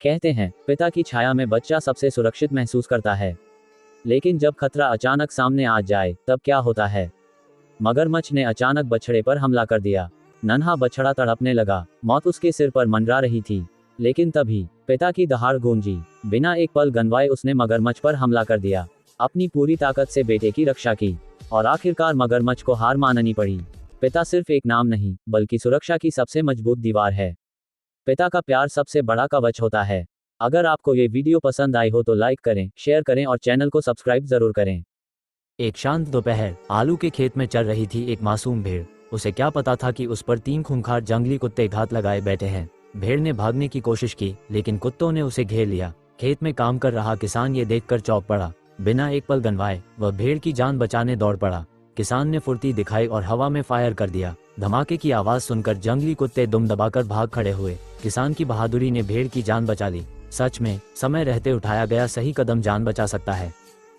कहते हैं पिता की छाया में बच्चा सबसे सुरक्षित महसूस करता है, लेकिन जब खतरा अचानक सामने आ जाए तब क्या होता है। मगरमच्छ ने अचानक बछड़े पर हमला कर दिया। नन्हा बछड़ा तड़पने लगा, मौत उसके सिर पर मंडरा रही थी। लेकिन तभी पिता की दहाड़ गूंजी। बिना एक पल गंवाए उसने मगरमच्छ पर हमला कर दिया, अपनी पूरी ताकत से बेटे की रक्षा की, और आखिरकार मगरमच्छ को हार माननी पड़ी। पिता सिर्फ एक नाम नहीं, बल्कि सुरक्षा की सबसे मजबूत दीवार है। पिता का प्यार सबसे बड़ा कवच होता है। अगर आपको ये वीडियो पसंद आई हो तो लाइक करें, शेयर करें और चैनल को सब्सक्राइब जरूर करें। एक शांत दोपहर, आलू के खेत में चल रही थी एक मासूम भेड़। उसे क्या पता था कि उस पर 3 खूंखार जंगली कुत्ते घात लगाए बैठे हैं। भेड़ ने भागने की कोशिश की, लेकिन कुत्तों ने उसे घेर लिया। खेत में काम कर रहा किसान ये देखकर चौंक पड़ा। बिना एक पल गंवाए वह भेड़ की जान बचाने दौड़ पड़ा। किसान ने फुर्ती दिखाई और हवा में फायर कर दिया। धमाके की आवाज सुनकर जंगली कुत्ते दुम दबाकर भाग खड़े हुए। किसान की बहादुरी ने भेड़ की जान बचा ली। सच में, समय रहते उठाया गया सही कदम जान बचा सकता है।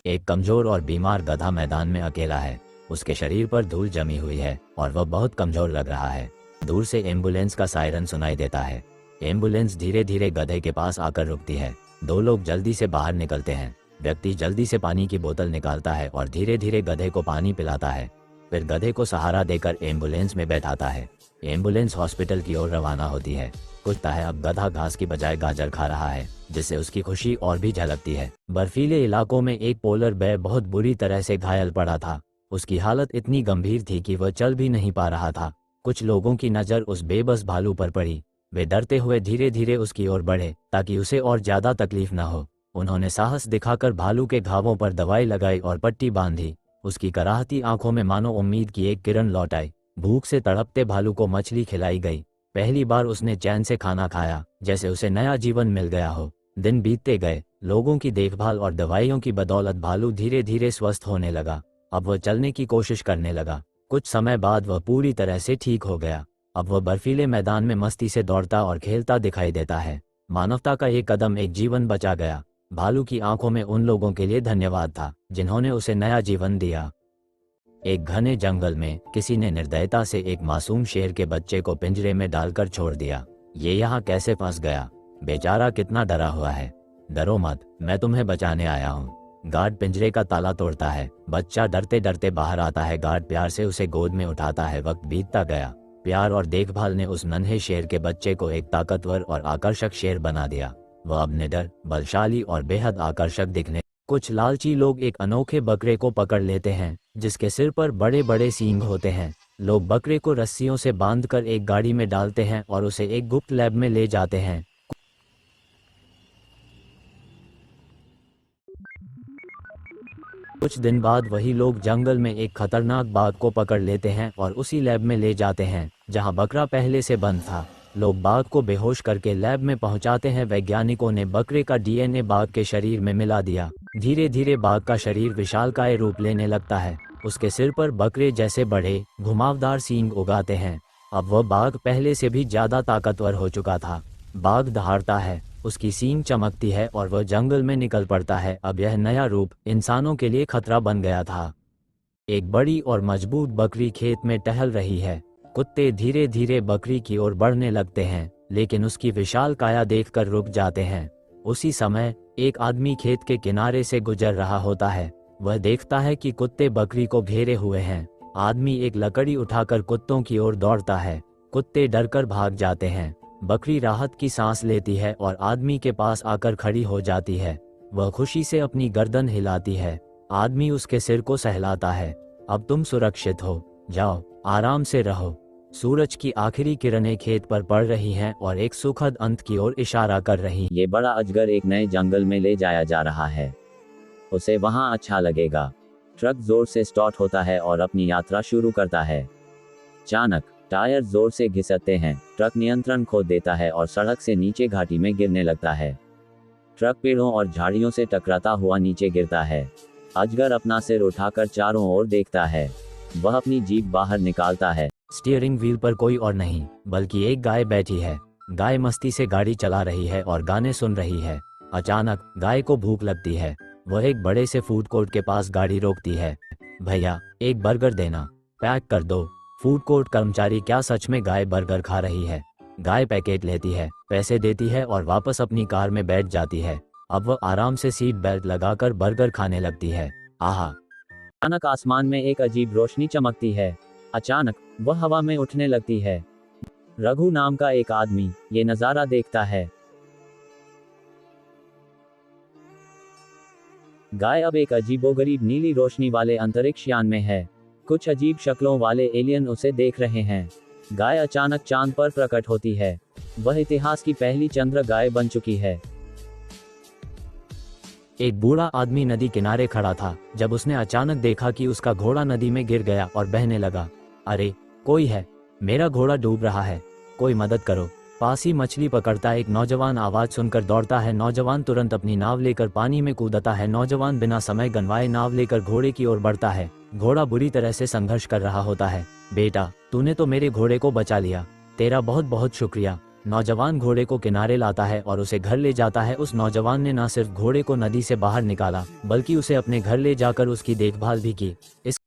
एक कमजोर और बीमार गधा मैदान में अकेला है। उसके शरीर पर धूल जमी हुई है और वह बहुत कमजोर लग रहा है। दूर से एम्बुलेंस का सायरन सुनाई देता है। एम्बुलेंस धीरे धीरे गधे के पास आकर रुकती है। 2 लोग जल्दी से बाहर निकलते हैं। व्यक्ति जल्दी से पानी की बोतल निकालता है और धीरे धीरे गधे को पानी पिलाता है। फिर गधे को सहारा देकर एम्बुलेंस में बैठाता है। एम्बुलेंस हॉस्पिटल की ओर रवाना होती है। कुछ है अब गधा घास की बजाय गाजर खा रहा है, जिससे उसकी खुशी और भी झलकती है। बर्फीले इलाकों में एक पोलर बेयर बहुत बुरी तरह से घायल पड़ा था। उसकी हालत इतनी गंभीर थी कि वह चल भी नहीं पा रहा था। कुछ लोगों की नज़र उस बेबस भालू पर पड़ी। वे डरते हुए धीरे धीरे उसकी ओर बढ़े ताकि उसे और ज्यादा तकलीफ न हो। उन्होंने साहस दिखाकर भालू के घावों पर दवाई लगाई और पट्टी बांधी। उसकी कराहती आंखों में मानो उम्मीद की एक किरण लौट आई। भूख से तड़पते भालू को मछली खिलाई गई। पहली बार उसने चैन से खाना खाया, जैसे उसे नया जीवन मिल गया हो। दिन बीतते गए। लोगों की देखभाल और दवाइयों की बदौलत भालू धीरे धीरे स्वस्थ होने लगा। अब वह चलने की कोशिश करने लगा। कुछ समय बाद वह पूरी तरह से ठीक हो गया। अब वह बर्फीले मैदान में मस्ती से दौड़ता और खेलता दिखाई देता है। मानवता का एक कदम एक जीवन बचा गया। भालू की आंखों में उन लोगों के लिए धन्यवाद था जिन्होंने उसे नया जीवन दिया। एक घने जंगल में किसी ने निर्दयता से एक मासूम शेर के बच्चे को पिंजरे में डालकर छोड़ दिया। ये यहाँ कैसे फंस गया? बेचारा कितना डरा हुआ है। डरो मत, मैं तुम्हें बचाने आया हूँ। गार्ड पिंजरे का ताला तोड़ता है। बच्चा डरते डरते बाहर आता है। गार्ड प्यार से उसे गोद में उठाता है। वक्त बीतता गया। प्यार और देखभाल ने उस नन्हे शेर के बच्चे को एक ताकतवर और आकर्षक शेर बना दिया। वह अब निडर, बलशाली और बेहद आकर्षक दिखने। कुछ लालची लोग एक अनोखे बकरे को पकड़ लेते हैं जिसके सिर पर बड़े बड़े सींग होते हैं। लोग बकरे को रस्सियों से बांधकर एक गाड़ी में डालते हैं और उसे एक गुप्त लैब में ले जाते हैं। कुछ दिन बाद वही लोग जंगल में एक खतरनाक बाघ को पकड़ लेते हैं और उसी लैब में ले जाते हैं जहां बकरा पहले से बंद था। लोग बाघ को बेहोश करके लैब में पहुंचाते हैं। वैज्ञानिकों ने बकरे का डीएनए बाघ के शरीर में मिला दिया। धीरे धीरे बाघ का शरीर विशालकाय रूप लेने लगता है। उसके सिर पर बकरे जैसे बड़े घुमावदार सींग उगाते हैं। अब वह बाघ पहले से भी ज्यादा ताकतवर हो चुका था। बाघ दहाड़ता है, उसकी सींग चमकती है और वह जंगल में निकल पड़ता है। अब यह नया रूप इंसानों के लिए खतरा बन गया था। एक बड़ी और मजबूत बकरी खेत में टहल रही है। कुत्ते धीरे धीरे बकरी की ओर बढ़ने लगते हैं, लेकिन उसकी विशाल काया देखकर रुक जाते हैं। उसी समय एक आदमी खेत के किनारे से गुजर रहा होता है। वह देखता है कि कुत्ते बकरी को घेरे हुए हैं। आदमी एक लकड़ी उठाकर कुत्तों की ओर दौड़ता है। कुत्ते डरकर भाग जाते हैं। बकरी राहत की सांस लेती है और आदमी के पास आकर खड़ी हो जाती है। वह खुशी से अपनी गर्दन हिलाती है। आदमी उसके सिर को सहलाता है। अब तुम सुरक्षित हो, जाओ, आराम से रहो। सूरज की आखिरी किरणें खेत पर पड़ रही हैं और एक सुखद अंत की ओर इशारा कर रही। ये बड़ा अजगर एक नए जंगल में ले जाया जा रहा है। उसे वहां अच्छा लगेगा। ट्रक जोर से स्टार्ट होता है और अपनी यात्रा शुरू करता है। अचानक टायर जोर से घिसते हैं। ट्रक नियंत्रण खो देता है और सड़क से नीचे घाटी में गिरने लगता है। ट्रक पेड़ों और झाड़ियों से टकराता हुआ नीचे गिरता है। अजगर अपना सिर उठाकर चारों ओर देखता है। वह अपनी जीभ बाहर निकालता है। स्टीयरिंग व्हील पर कोई और नहीं बल्कि एक गाय बैठी है। गाय मस्ती से गाड़ी चला रही है और गाने सुन रही है। अचानक गाय को भूख लगती है। वह एक बड़े से फूड कोर्ट के पास गाड़ी रोकती है। भैया, एक बर्गर देना, पैक कर दो। फूड कोर्ट कर्मचारी, क्या सच में गाय बर्गर खा रही है? गाय पैकेट लेती है, पैसे देती है और वापस अपनी कार में बैठ जाती है। अब वह आराम से सीट बेल्ट लगाकर बर्गर खाने लगती है। आहा। अचानक आसमान में एक अजीब रोशनी चमकती है। अचानक वह हवा में उठने लगती है। रघु नाम का एक आदमी ये नजारा देखता है। गाय अब एक अजीबोगरीब नीली रोशनी वाले अंतरिक्ष यान में है। कुछ अजीब शक्लों वाले एलियन उसे देख रहे हैं। गाय अचानक चांद पर प्रकट होती है। वह इतिहास की पहली चंद्र गाय बन चुकी है। एक बूढ़ा आदमी नदी किनारे खड़ा था जब उसने अचानक देखा कि उसका घोड़ा नदी में गिर गया और बहने लगा। अरे, कोई है, मेरा घोड़ा डूब रहा है, कोई मदद करो। पास ही मछली पकड़ता एक नौजवान आवाज सुनकर दौड़ता है। नौजवान तुरंत अपनी नाव लेकर पानी में कूदता है। नौजवान बिना समय गंवाए नाव लेकर घोड़े की ओर बढ़ता है। घोड़ा बुरी तरह से संघर्ष कर रहा होता है। बेटा, तूने तो मेरे घोड़े को बचा लिया, तेरा बहुत बहुत शुक्रिया। नौजवान घोड़े को किनारे लाता है और उसे घर ले जाता है। उस नौजवान ने न सिर्फ घोड़े को नदी से बाहर निकाला बल्कि उसे अपने घर ले जाकर उसकी देखभाल भी की। इस